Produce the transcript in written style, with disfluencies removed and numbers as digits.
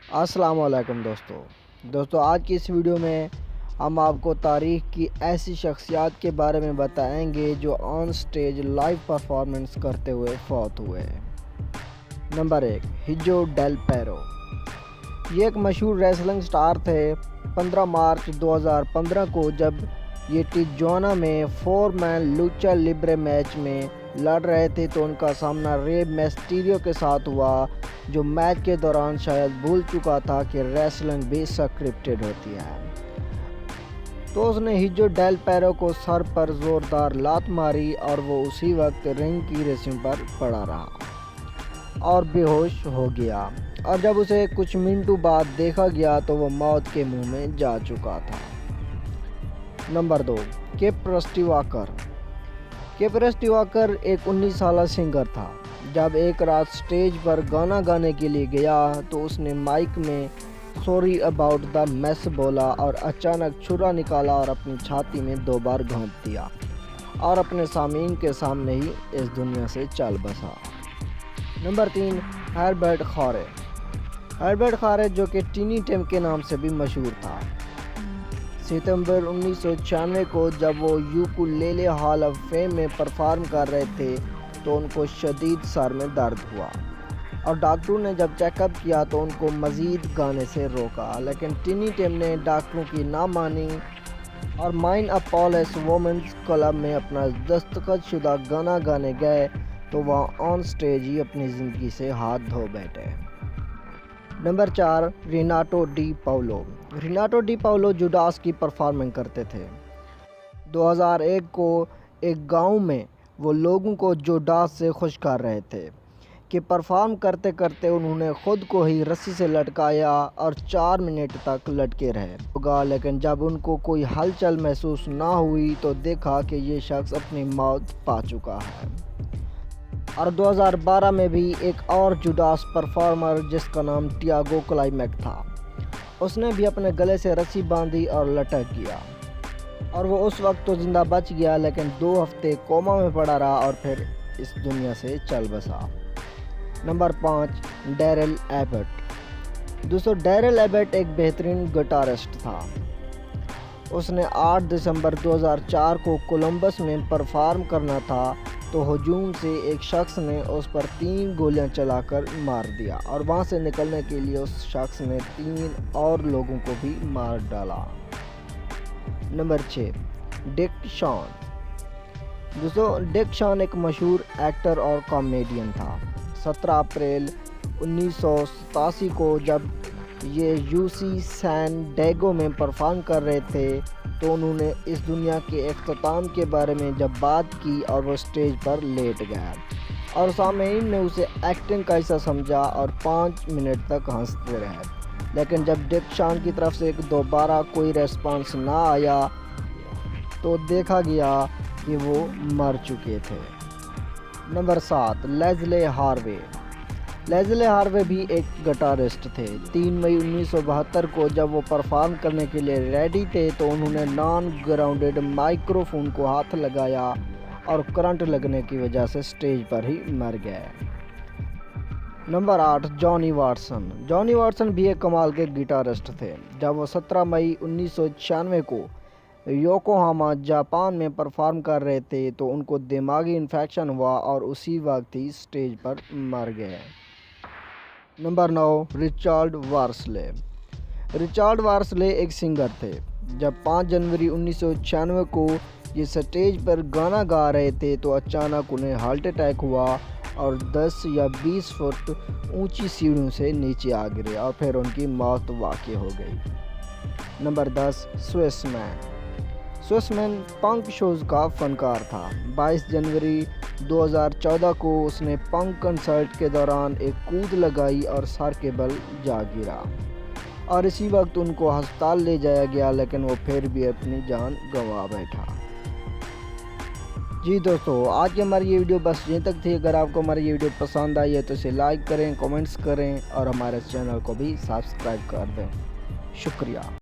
السلام علیکم دوستو آج کی اس ویڈیو میں ہم آپ کو تاریخ کی ایسی شخصیات کے بارے میں بتائیں گے جو آن سٹیج لائیو پرفارمنس کرتے ہوئے فوت ہوئے۔ نمبر 1، ہیجو ڈیل پیرو۔ یہ ایک مشہور ریسلنگ سٹار تھے۔ 15 مارچ 2015 کو جب یہ ٹیجوانا میں 4 مین لوچا لیبرے میچ میں لڑ رہے تھے تو ان کا سامنا رے میسٹیریو کے ساتھ ہوا، جو میچ کے دوران شاید بھول چکا تھا کہ ریسلنگ بھی سکرپٹڈ ہوتی ہے۔ تو اس نے ہیجو ڈیل پیرو کو سر پر زوردار لات ماری اور وہ اسی وقت رنگ کی ریسنگ پر پڑا رہا اور بے ہوش ہو گیا، اور جب اسے کچھ منٹوں بعد دیکھا گیا تو وہ موت کے منہ میں جا چکا تھا۔ نمبر 2، کیپ رسٹی واکر۔ کیپ رسٹی واکر ایک 19 سالہ سنگر تھا۔ جب ایک رات سٹیج پر گانا گانے کے لیے گیا تو اس نے مائک میں سوری اباؤٹ دا میس بولا اور اچانک چھرا نکالا اور اپنی چھاتی میں 2 بار گھونپ دیا اور اپنے سامعین کے سامنے ہی اس دنیا سے چل بسا۔ Number 3، Herbert Khaury. Herbert Khaury جو کہ ٹینی ٹیم کے نام سے بھی مشہور تھا۔ ستمبر 1996 کو جب وہ یوکولیلے ہال آف فیم میں پرفارم کر رہے تھے تو ان کو شدید سر میں درد ہوا اور ڈاکٹروں نے جب چیک اپ کیا تو ان کو مزید گانے سے روکا، لیکن ٹینی ٹیم نے ڈاکٹروں کی نہ مانی اور مائن اپالس وومنز کلب میں اپنا دستخط شدہ گانا گانے گئے تو وہاں آن سٹیج ہی اپنی زندگی سے ہاتھ دھو بیٹھے۔ Number 4، Renato de Paolo. Renato de Paolo Judas کی پرفارمنگ کرتے تھے۔ 2001 کو ایک گاؤں میں وہ لوگوں کو جوڈاس سے خوش کر رہے تھے کہ پرفارم کرتے کرتے انہوں نے خود کو ہی رسی سے لٹکایا اور 4 منٹ تک لٹکے رہے، لیکن جب ان کو کوئی ہلچل محسوس نہ ہوئی تو دیکھا کہ یہ شخص اپنی موت پا چکا ہے۔ اور 2012 میں بھی ایک اور جوڈاس پرفارمر جس کا نام ٹیاگو کلائمیک تھا، اس نے بھی اپنے گلے سے رسی باندھی اور لٹک گیا، اور وہ اس وقت تو زندہ بچ گیا لیکن 2 ہفتے کوما میں پڑا رہا اور پھر اس دنیا سے چل بسا۔ Number 5، Darrell Abbott. Darrell Abbott ایک بہترین گٹارسٹ تھا۔ اس نے 8 دسمبر 2004 کو کولمبس میں پرفارم کرنا تھا تو ہجوم سے ایک شخص نے اس پر 3 گولیاں چلا کر مار دیا اور وہاں سے نکلنے کے لیے اس شخص نے 3 اور لوگوں کو بھی مار ڈالا۔ نمبر 6، ڈک شان۔ ڈک شان ایک مشہور ایکٹر اور کامیڈین تھا۔ 17 اپریل 1987 کو جب یہ یوسی سین ڈیگو میں پرفارم کر رہے تھے تو انہوں نے اس دنیا کے اختتام کے بارے میں جب بات کی اور وہ سٹیج پر لیٹ گیا اور سامعین نے اسے ایکٹنگ کا حصہ سمجھا اور 5 منٹ تک ہنستے رہے، لیکن جب ڈک شان کی طرف سے دوبارہ کوئی ریسپانس نہ آیا تو دیکھا گیا کہ وہ مر چکے تھے۔ Number 7، Leslie Harvey. Leslie Harvey بھی ایک گٹارسٹ تھے۔ 3 مئی 1972 کو جب وہ پرفارم کرنے کے لیے ریڈی تھے تو انہوں نے نان گراؤنڈڈ مائکرو فون کو ہاتھ لگایا اور کرنٹ لگنے کی وجہ سے سٹیج پر ہی مر گئے۔ نمبر 8، جانی واٹسن۔ جانی واٹسن بھی ایک کمال کے گٹارسٹ تھے۔ جب وہ 17 مئی 1996 کو یوکوہاما جاپان میں پرفارم کر رہے تھے تو ان کو دماغی انفیکشن ہوا اور اسی وقت ہی سٹیج پر مر گئے۔ Number 9، Richard وارسلے۔ رچارڈ وارسلے ایک سنگر تھے۔ جب 5 جنوری 1996 کو یہ سٹیج پر گانا گا رہے تھے تو اچانک انہیں ہارٹ اٹیک ہوا اور 10 یا 20 فٹ اونچی سیڑھیوں سے نیچے آ گرے اور پھر ان کی موت واقع ہو گئی۔ نمبر 10، سوئس مین۔ سوئس مین پنک شوز کا فنکار تھا۔ 22 جنوری 2014 کو اس نے پنک کنسرٹ کے دوران ایک کود لگائی اور سر کے بل جا گرا اور اسی وقت ان کو ہسپتال لے جایا گیا، لیکن وہ پھر بھی اپنی جان گنوا بیٹھا۔ جی دوستو، آج کی ہماری یہ ویڈیو بس یہیں تک تھی۔ اگر آپ کو ہماری یہ ویڈیو پسند آئی ہے تو اسے لائک کریں، کمنٹس کریں اور ہمارے چینل کو بھی سبسکرائب کر دیں۔ شکریہ۔